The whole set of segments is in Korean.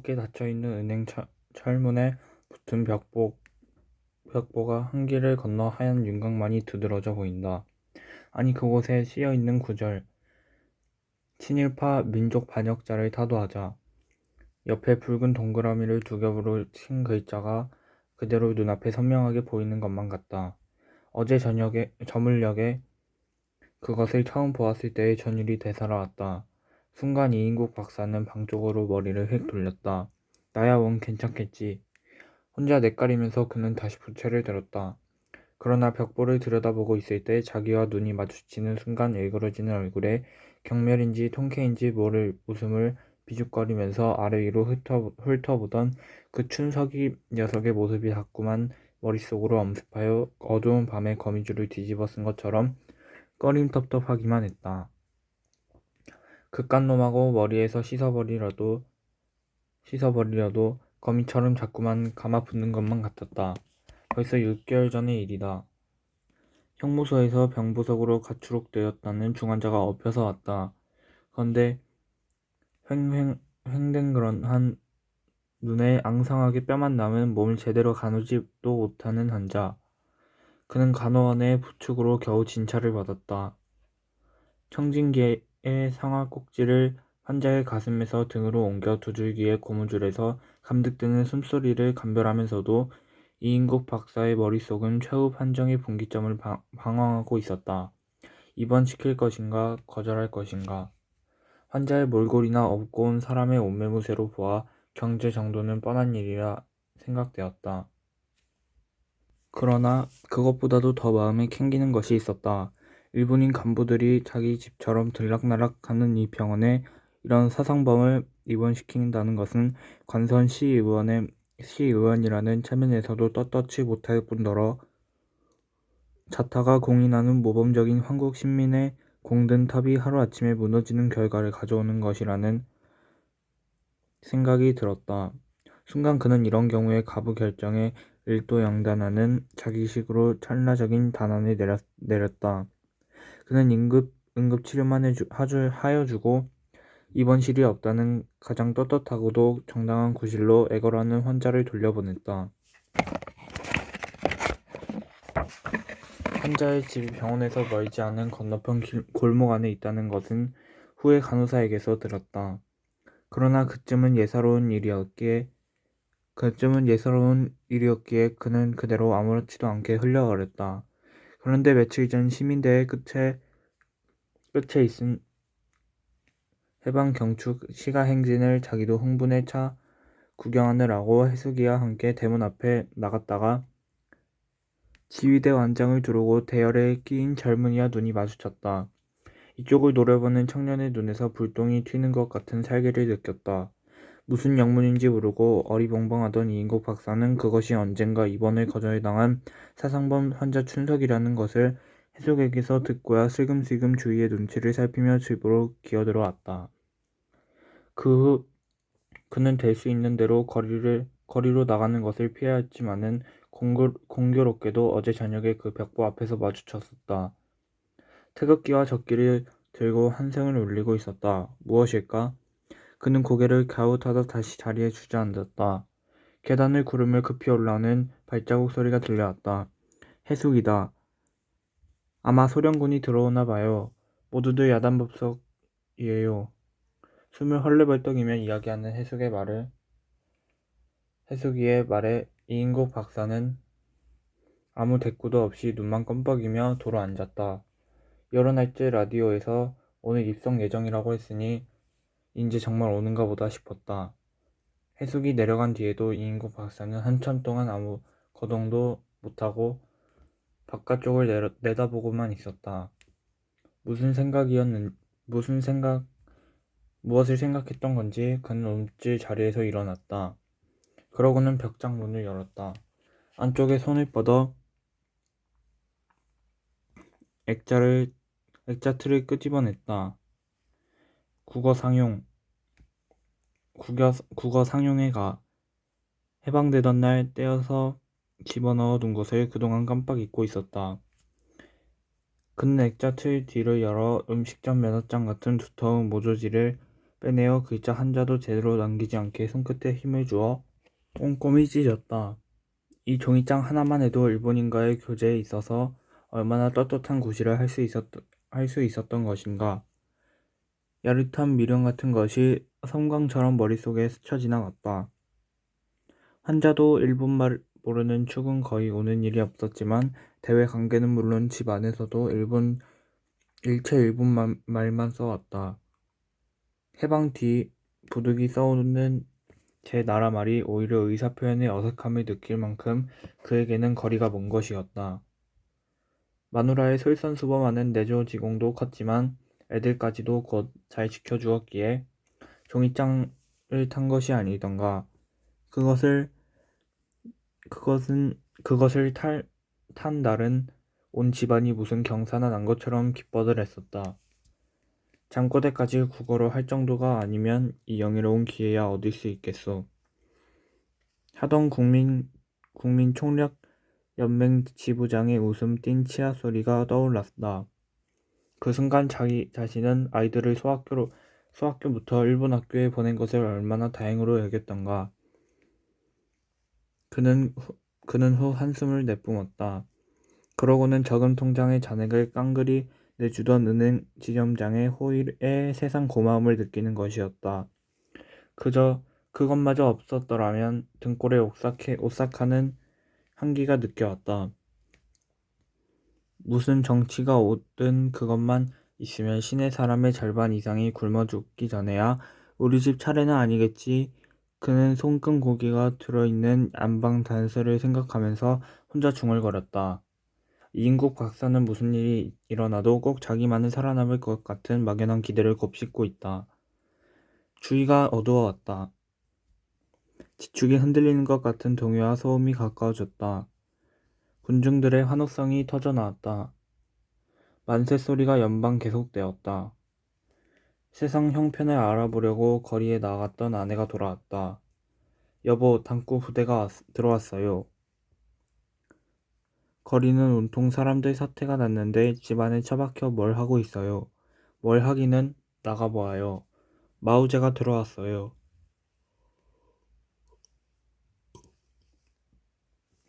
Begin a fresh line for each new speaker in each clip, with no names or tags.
조그맣게 닫혀있는 은행 철문에 붙은 벽보가 한 길을 건너 하얀 윤곽만이 두드러져 보인다. 아니 그곳에 씌어있는 구절 친일파 민족 반역자를 타도하자. 옆에 붉은 동그라미를 두 겹으로 친 글자가 그대로 눈앞에 선명하게 보이는 것만 같다. 어제 저물녘에 그것을 처음 보았을 때의 전율이 되살아왔다. 순간 이인국 박사는 방 쪽으로 머리를 휙 돌렸다. 나야 원 괜찮겠지. 혼자 낯가리면서 그는 다시 부채를 들었다. 그러나 벽보를 들여다보고 있을 때 자기와 눈이 마주치는 순간 일그러지는 얼굴에 경멸인지 통쾌인지 모를 웃음을 비죽거리면서 아래 위로 훑어보던 그 춘석이 녀석의 모습이 자꾸만 머릿속으로 엄습하여 어두운 밤에 거미줄을 뒤집어 쓴 것처럼 꺼림텁텁하기만 했다. 그깟 놈하고 머리에서 씻어버리려도 거미처럼 자꾸만 감아붙는 것만 같았다. 벌써 6개월 전의 일이다. 형무소에서 병부석으로 가출옥되었다는 중환자가 엎혀서 왔다. 그런데 횡댕그런한 눈에 앙상하게 뼈만 남은 몸을 제대로 가누지도 못하는 환자. 그는 간호원의 부축으로 겨우 진찰을 받았다. 청진기의 상하 꼭지를 환자의 가슴에서 등으로 옮겨 두 줄기의 고무줄에서 감득되는 숨소리를 감별하면서도 이인국 박사의 머릿속은 최후 판정의 분기점을 방황하고 있었다. 입원시킬 것인가 거절할 것인가. 환자의 몰골이나 업고 온 사람의 옷매무새로 보아 경제 정도는 뻔한 일이라 생각되었다. 그러나 그것보다도 더 마음에 캥기는 것이 있었다. 일본인 간부들이 자기 집처럼 들락날락하는 이 병원에 이런 사상범을 입원시킨다는 것은 관선 시의원이라는 체면에서도 떳떳지 못할 뿐더러 자타가 공인하는 모범적인 한국 신민의 공든 탑이 하루아침에 무너지는 결과를 가져오는 것이라는 생각이 들었다. 순간 그는 이런 경우에 가부 결정에 일도양단하는 자기식으로 찰나적인 단언을 내렸다. 그는 응급치료만 하여주고 입원실이 없다는 가장 떳떳하고도 정당한 구실로 애걸하는 환자를 돌려보냈다. 환자의 집이 병원에서 멀지 않은 건너편 골목 안에 있다는 것은 후에 간호사에게서 들었다. 그러나 그쯤은 예사로운 일이었기에 그는 그대로 아무렇지도 않게 흘려버렸다. 그런데 며칠 전 시민대회 끝에 있은 해방경축 시가행진을 자기도 흥분에 차 구경하느라고 해숙이와 함께 대문 앞에 나갔다가 지휘대 완장을 두르고 대열에 끼인 젊은이와 눈이 마주쳤다. 이쪽을 노려보는 청년의 눈에서 불똥이 튀는 것 같은 살기를 느꼈다. 무슨 영문인지 모르고 어리벙벙하던 이인국 박사는 그것이 언젠가 입원을 거절당한 사상범 환자 춘석이라는 것을 해숙에게서 듣고야 슬금슬금 주위의 눈치를 살피며 집으로 기어들어왔다. 그 후 그는 될 수 있는 대로 거리로 나가는 것을 피해야 했지만은 공교롭게도 어제 저녁에 그 벽보 앞에서 마주쳤었다. 태극기와 적기를 들고 한승을 울리고 있었다. 무엇일까? 그는 고개를 갸웃하다 다시 자리에 주저앉았다. 계단을 구르며 급히 올라오는 발자국 소리가 들려왔다. 해숙이다. 아마 소련군이 들어오나 봐요. 모두들 야단법석이에요. 숨을 헐레벌떡이며 이야기하는 해숙이의 말에 이인국 박사는 아무 대꾸도 없이 눈만 껌뻑이며 도로 앉았다. 여러 날째 라디오에서 오늘 입성 예정이라고 했으니 인제 정말 오는가 보다 싶었다. 해숙이 내려간 뒤에도 이인국 박사는 한참 동안 아무 거동도 못하고 바깥쪽을 내다보고만 있었다. 무엇을 생각했던 건지 그는 움찔 자리에서 일어났다. 그러고는 벽장 문을 열었다. 안쪽에 손을 뻗어 액자틀을 끄집어냈다. 국어 상용에 가. 해방되던 날 떼어서 집어넣어 둔 것을 그동안 깜빡 잊고 있었다. 그는 액자틀 뒤를 열어 음식점 면허장 같은 두터운 모조지를 빼내어 글자 한자도 제대로 남기지 않게 손끝에 힘을 주어 꼼꼼히 찢었다. 이 종이장 하나만 해도 일본인과의 교제에 있어서 얼마나 떳떳한 구실을 할 수 있었던 것인가. 야릇한 미련 같은 것이 섬광처럼 머릿속에 스쳐 지나갔다. 한자도 일본말 모르는 축은 거의 오는 일이 없었지만 대외 관계는 물론 집 안에서도 일체 일본 말만 써왔다. 해방 뒤 부득이 써오는 제 나라 말이 오히려 의사표현에 어색함을 느낄 만큼 그에게는 거리가 먼 것이었다. 마누라의 솔선수범하는 내조 지공도 컸지만 애들까지도 곧 잘 지켜주었기에 종이장을 탄 것이 아니던가. 그것을 탄 날은 온 집안이 무슨 경사나 난 것처럼 기뻐들 했었다. 잠꼬대까지 국어로 할 정도가 아니면 이 영예로운 기회야 얻을 수 있겠소. 하던 국민총력연맹 지부장의 웃음 띤 치아 소리가 떠올랐다. 그 순간 자기 자신은 아이들을 소학교부터 일본 학교에 보낸 것을 얼마나 다행으로 여겼던가. 그는 후 한숨을 내뿜었다. 그러고는 적은 통장의 잔액을 깡그리 내주던 은행 지점장의 호의에 세상 고마움을 느끼는 것이었다. 그저 그것마저 없었더라면 등골에 오싹하는 한기가 느껴왔다. 무슨 정치가 오든 그것만 있으면 시내 사람의 절반 이상이 굶어 죽기 전에야 우리 집 차례는 아니겠지. 그는 손금 고기가 들어있는 안방 단서를 생각하면서 혼자 중얼거렸다. 이인국 박사는 무슨 일이 일어나도 꼭 자기만은 살아남을 것 같은 막연한 기대를 곱씹고 있다. 주위가 어두워왔다. 지축이 흔들리는 것 같은 동요와 소음이 가까워졌다. 군중들의 환호성이 터져나왔다. 만세 소리가 연방 계속되었다. 세상 형편을 알아보려고 거리에 나갔던 아내가 돌아왔다. 여보, 당구 부대가 들어왔어요. 거리는 온통 사람들 사태가 났는데 집안에 처박혀 뭘 하고 있어요. 뭘 하기는 나가보아요. 마우제가 들어왔어요.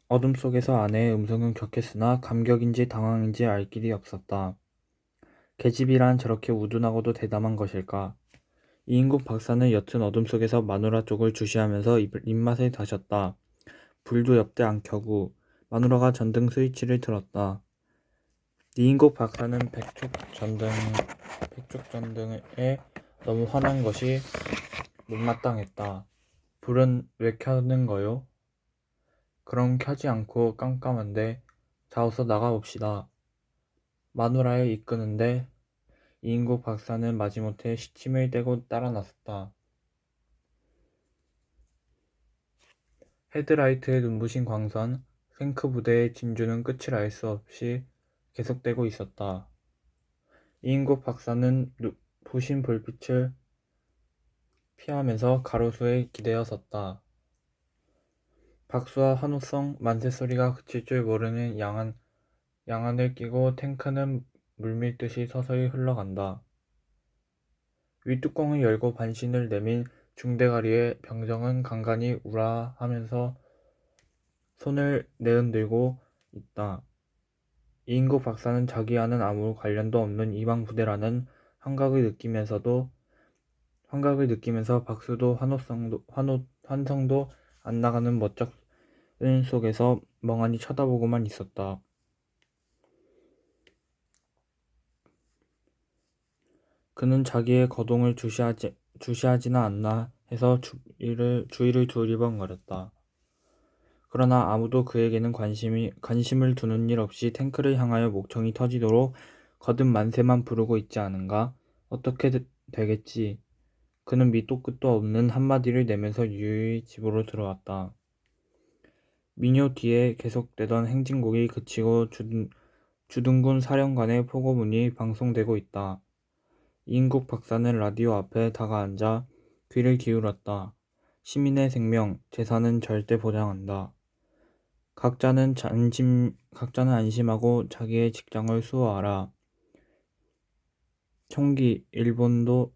어둠 속에서 아내의 음성은 격했으나 감격인지 당황인지 알 길이 없었다. 계집이란 저렇게 우둔하고도 대담한 것일까? 이인국 박사는 옅은 어둠 속에서 마누라 쪽을 주시하면서 입맛을 다셨다. 불도 옆대 안 켜고 마누라가 전등 스위치를 틀었다. 이인국 박사는 백촉 전등에 너무 환한 것이 못마땅했다. 불은 왜 켜는 거요? 그럼 켜지 않고 깜깜한데 자어서 나가봅시다. 마누라를 이끄는데 이인국 박사는 마지못해 시침을 떼고 따라 나섰다. 헤드라이트에 눈부신 광선, 탱크 부대의 진주는 끝을 알 수 없이 계속되고 있었다. 이인국 박사는 부신 불빛을 피하면서 가로수에 기대어 섰다. 박수와 환호성, 만세 소리가 그칠 줄 모르는 양안을 끼고 탱크는 물밀듯이 서서히 흘러간다. 윗뚜껑을 열고 반신을 내민 중대가리의 병정은 간간히 우라하면서 손을 내흔들고 있다. 이인국 박사는 자기와는 아무 관련도 없는 이방 부대라는 환각을 느끼면서 박수도 환성도 안 나가는 멋쩍은 속에서 멍하니 쳐다보고만 있었다. 그는 자기의 거동을 주시하지나 않나 해서 주위를 두리번거렸다. 그러나 아무도 그에게는 관심을 두는 일 없이 탱크를 향하여 목청이 터지도록 거듭 만세만 부르고 있지 않은가? 어떻게 되겠지? 그는 밑도 끝도 없는 한마디를 내면서 유유히 집으로 들어왔다. 미뇨 뒤에 계속되던 행진곡이 그치고 주둔군 사령관의 포고문이 방송되고 있다. 이인국 박사는 라디오 앞에 다가앉아 귀를 기울였다. 시민의 생명, 재산은 절대 보장한다. 각자는 안심하고 자기의 직장을 수호하라. 총기, 일본도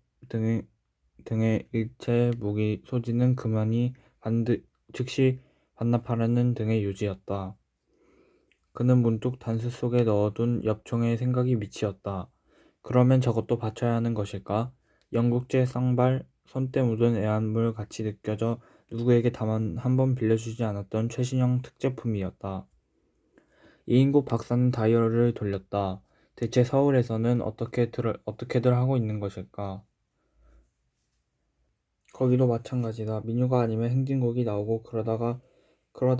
등의 일체 무기 소지는 그만이 즉시 반납하라는 등의 요지였다. 그는 문득 단수 속에 넣어둔 엽총의 생각이 미치었다. 그러면 저것도 바쳐야 하는 것일까? 영국제 쌍발, 손때 묻은 애완물 같이 느껴져 누구에게 다만 한 번 빌려주지 않았던 최신형 특제품이었다. 이인국 박사는 다이얼을 돌렸다. 대체 서울에서는 어떻게들 하고 있는 것일까? 거기도 마찬가지다. 민요가 아니면 행진곡이 나오고 그러다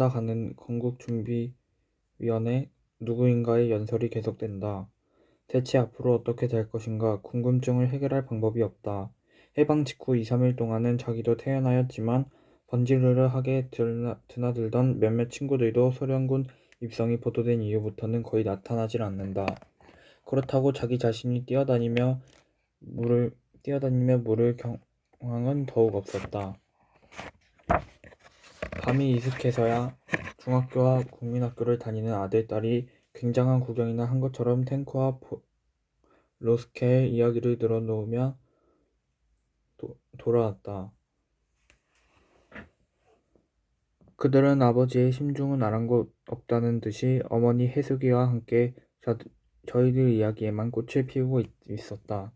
가는 건국준비위원회 누구인가의 연설이 계속된다. 대체 앞으로 어떻게 될 것인가 궁금증을 해결할 방법이 없다. 해방 직후 2, 3일 동안은 자기도 태어나였지만 번지르르하게 드나들던 몇몇 친구들도 소련군 입성이 보도된 이후부터는 거의 나타나질 않는다. 그렇다고 자기 자신이 뛰어다니며 물을 경황은 더욱 없었다. 밤이 이슥해서야 중학교와 국민학교를 다니는 아들, 딸이 굉장한 구경이나 한 것처럼 탱크와 로스케의 이야기를 늘어놓으며 돌아왔다. 그들은 아버지의 심중은 아랑곳 없다는 듯이 어머니 해숙이와 함께 저희들 이야기에만 꽃을 피우고 있었다.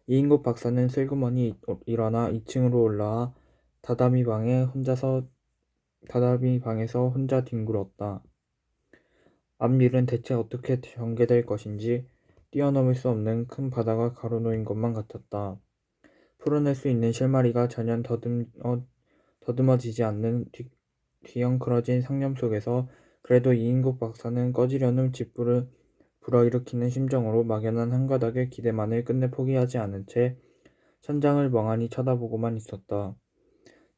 이인국 박사는 슬그머니 일어나 2층으로 올라와 다다미 방에서 혼자 뒹굴었다. 앞일은 대체 어떻게 전개될 것인지 뛰어넘을 수 없는 큰 바다가 가로놓인 것만 같았다. 풀어낼 수 있는 실마리가 전혀 더듬어지지 않는 뒤엉클어진 상념 속에서 그래도 이인국 박사는 꺼지려는 짓불을 불어일으키는 심정으로 막연한 한 가닥의 기대만을 끝내 포기하지 않은 채 천장을 멍하니 쳐다보고만 있었다.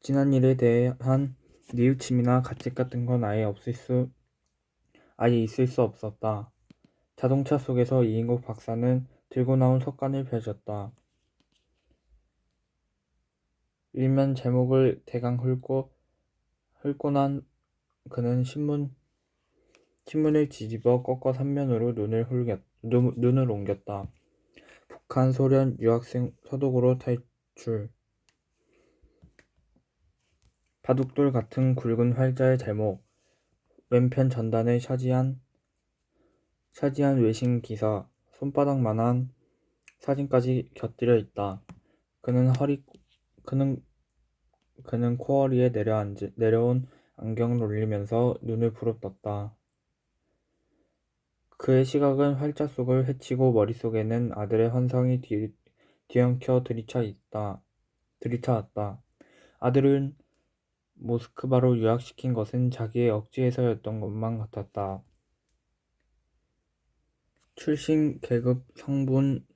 지난 일에 대한 뉘우침이나 가책 같은 건 아예 있을 수 없었다. 자동차 속에서 이인국 박사는 들고 나온 속간을 펴졌다. 일면 제목을 대강 훑고 난 그는 신문을 뒤집어 꺾어 3면으로 눈을 옮겼다. 북한 소련 유학생 서독으로 탈출. 바둑돌 같은 굵은 활자의 제목. 왼편 전단에 차지한 외신 기사. 손바닥만한 사진까지 곁들여 있다. 그는 코어리에 내려온 안경을 올리면서 눈을 부릅떴다. 그의 시각은 활자 속을 헤치고 머릿속에는 아들의 환상이 뒤엉켜 들이차왔다. 아들은 모스크바로 유학시킨 것은 자기의 억지에서였던 것만 같았다. 출신, 계급, 성분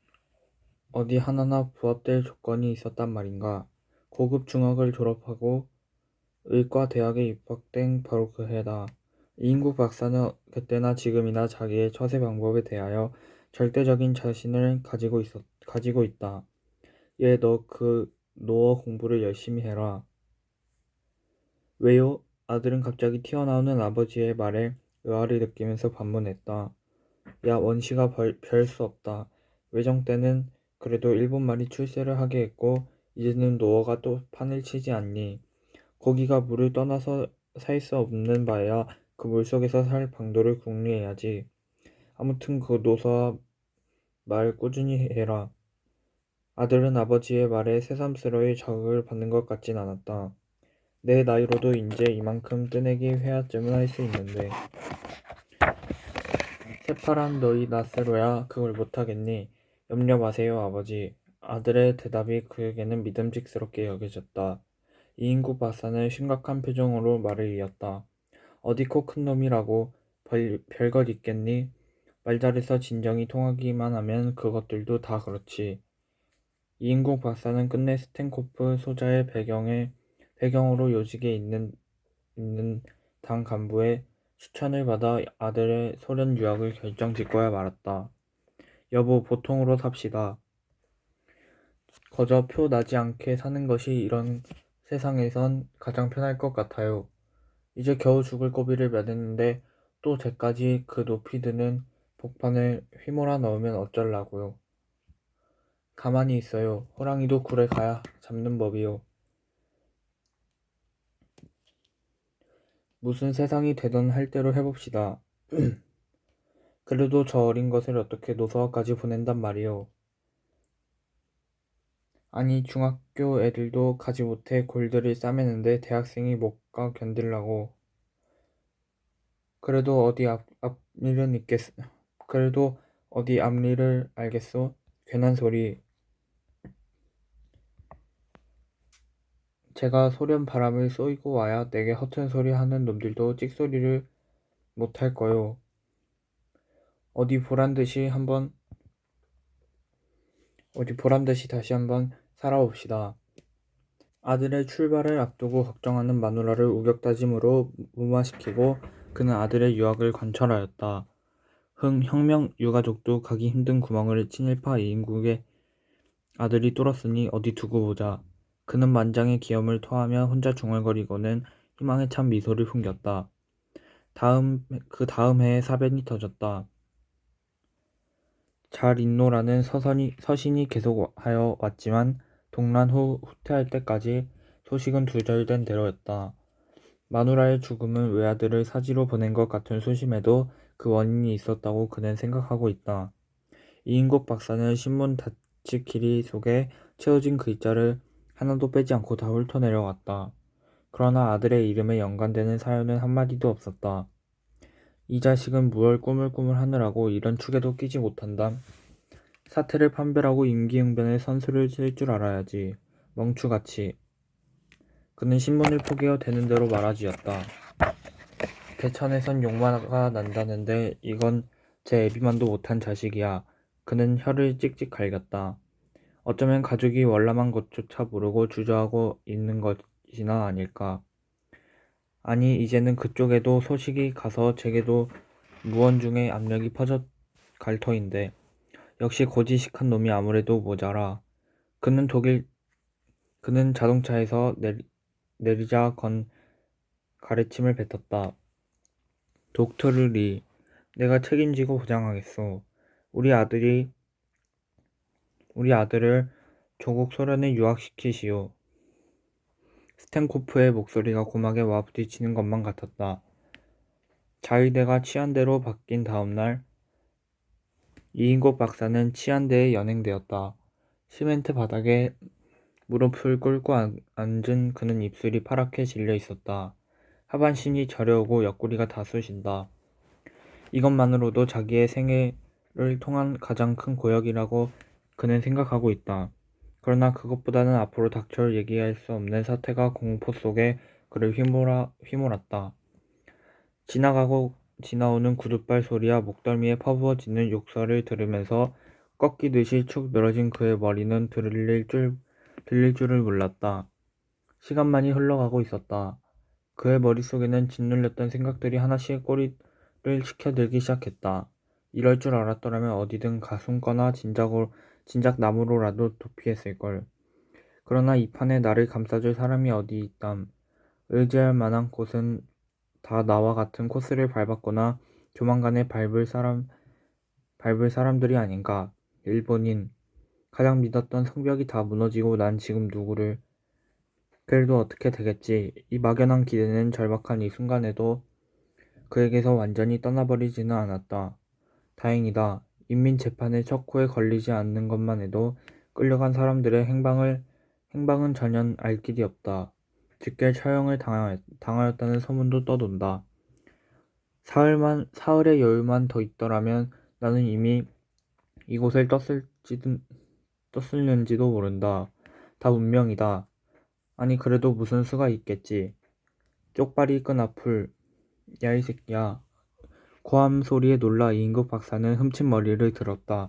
어디 하나나 부합될 조건이 있었단 말인가. 고급 중학을 졸업하고 의과 대학에 입학된 바로 그 해다. 이인국 박사는 그때나 지금이나 자기의 처세 방법에 대하여 절대적인 자신을 가지고 있다. 얘, 너 그 노어 공부를 열심히 해라. 왜요? 아들은 갑자기 튀어나오는 아버지의 말에 의아를 느끼면서 반문했다. 야, 원시가 별 수 없다. 외정 때는 그래도 일본 말이 출세를 하게 했고 이제는 노어가 또 판을 치지 않니? 고기가 물을 떠나서 살 수 없는 바에야 그 물속에서 살 방도를 궁리해야지. 아무튼 그 노서와 말 꾸준히 해라. 아들은 아버지의 말에 새삼스러이 자극을 받는 것 같진 않았다. 내 나이로도 인제 이만큼 뜨내기 회화쯤은 할 수 있는데. 새파란 너희 나세로야 그걸 못하겠니? 염려 마세요, 아버지. 아들의 대답이 그에게는 믿음직스럽게 여겨졌다. 이인국 박사는 심각한 표정으로 말을 이었다. 어디 코 큰 놈이라고 별것 있겠니? 말잘해서 진정이 통하기만 하면 그것들도 다 그렇지. 이인국 박사는 끝내 스탠코프 소자의 배경으로 요직에 있는 당 간부의 추천을 받아 아들의 소련 유학을 결정짓고야 말았다. 여보, 보통으로 삽시다. 거저 표 나지 않게 사는 것이 이런 세상에선 가장 편할 것 같아요. 이제 겨우 죽을 고비를 면했는데 또 쟤까지 그 높이 드는 복판을 휘몰아 넣으면 어쩌려고요. 가만히 있어요. 호랑이도 굴에 가야 잡는 법이요. 무슨 세상이 되던 할 대로 해봅시다. 그래도 저 어린 것을 어떻게 노서까지 보낸단 말이요. 아니 중학교 애들도 가지 못해 골들을 싸매는데 대학생이 못가 견딜라고. 그래도 어디 앞일을 알겠소? 괜한 소리. 제가 소련 바람을 쏘이고 와야 내게 허튼 소리 하는 놈들도 찍소리를 못할 거요. 어디 보란 듯이 다시 한번 살아봅시다. 아들의 출발을 앞두고 걱정하는 마누라를 우격다짐으로 무마시키고 그는 아들의 유학을 관철하였다. 혁명 유가족도 가기 힘든 구멍을 친일파 이인국의 아들이 뚫었으니 어디 두고 보자. 그는 만장의 기염을 토하며 혼자 중얼거리고는 희망에 찬 미소를 풍겼다. 그 다음 해에 사변이 터졌다. 잘 있노라는 서신이 계속하여 왔지만 동란 후 후퇴할 때까지 소식은 두절된 대로였다. 마누라의 죽음은 외아들을 사지로 보낸 것 같은 소심해도 그 원인이 있었다고 그는 생각하고 있다. 이인국 박사는 신문 닫히키리 속에 채워진 글자를 하나도 빼지 않고 다 훑어내려갔다. 그러나 아들의 이름에 연관되는 사연은 한마디도 없었다. 이 자식은 무얼 꾸물꾸물 하느라고 이런 축에도 끼지 못한다. 사태를 판별하고 임기응변에 선수를 쓸 줄 알아야지. 멍추같이. 그는 신문을 포기하여 되는 대로 말아지었다. 개천에선 욕마가 난다는데 이건 제 애비만도 못한 자식이야. 그는 혀를 찍찍 갈겼다. 어쩌면 가족이 월남한 것조차 모르고 주저하고 있는 것이나 아닐까. 아니 이제는 그쪽에도 소식이 가서 제게도 무언중에 압력이 퍼져 갈 터인데 역시 고지식한 놈이 아무래도 모자라. 그는 자동차에서 내리자 건 가르침을 뱉었다. 독트르리, 내가 책임지고 보장하겠소. 우리 아들을 조국 소련에 유학시키시오. 스탠코프의 목소리가 고막에 와부딪히는 것만 같았다. 자위대가 치안대로 바뀐 다음 날 이인국 박사는 치안대에 연행되었다. 시멘트 바닥에 무릎을 꿇고 앉은 그는 입술이 파랗게 질려 있었다. 하반신이 저려오고 옆구리가 다 쑤신다. 이것만으로도 자기의 생애를 통한 가장 큰 고역이라고 그는 생각하고 있다. 그러나 그것보다는 앞으로 닥쳐올 얘기할 수 없는 사태가 공포 속에 그를 휘몰았다. 지나오는 구둣발 소리와 목덜미에 퍼부어지는 욕설을 들으면서 꺾이듯이 축 늘어진 그의 머리는 들릴 줄을 몰랐다. 시간만이 흘러가고 있었다. 그의 머릿속에는 짓눌렸던 생각들이 하나씩 꼬리를 치켜들기 시작했다. 이럴 줄 알았더라면 어디든 가숨거나 진작 나무로라도 도피했을걸. 그러나 이 판에 나를 감싸줄 사람이 어디 있담. 의지할 만한 곳은 다 나와 같은 코스를 밟았거나 조만간에 밟을 사람들이 아닌가. 일본인. 가장 믿었던 성벽이 다 무너지고 난 지금 누구를. 그래도 어떻게 되겠지. 이 막연한 기대는 절박한 이 순간에도 그에게서 완전히 떠나버리지는 않았다. 다행이다. 인민재판의 척후에 걸리지 않는 것만 해도 끌려간 사람들의 행방은 전혀 알 길이 없다. 즉결 처형을 당하였다는 소문도 떠돈다. 사흘의 여유만 더 있더라면 나는 이미 이곳을 떴을는지도 모른다. 다 운명이다. 아니 그래도 무슨 수가 있겠지. 쪽발이 끈 앞을. 야 이 새끼야. 고함 소리에 놀라 이인국 박사는 흠칫 머리를 들었다.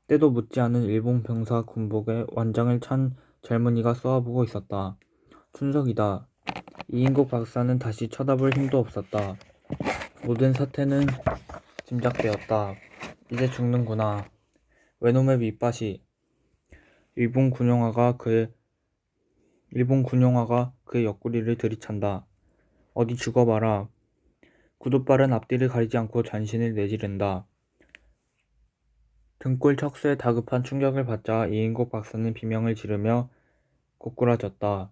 때도 묻지 않은 일본 병사 군복에 완장을 찬 젊은이가 쏘아보고 있었다. 춘석이다. 이인국 박사는 다시 쳐다볼 힘도 없었다. 모든 사태는 짐작되었다. 이제 죽는구나. 외놈의 밑밭이. 일본 군용화가 그의 옆구리를 들이찬다. 어디 죽어봐라. 구둣발은 앞뒤를 가리지 않고 전신을 내지른다. 등골 척수에 다급한 충격을 받자 이인국 박사는 비명을 지르며 고꾸라졌다.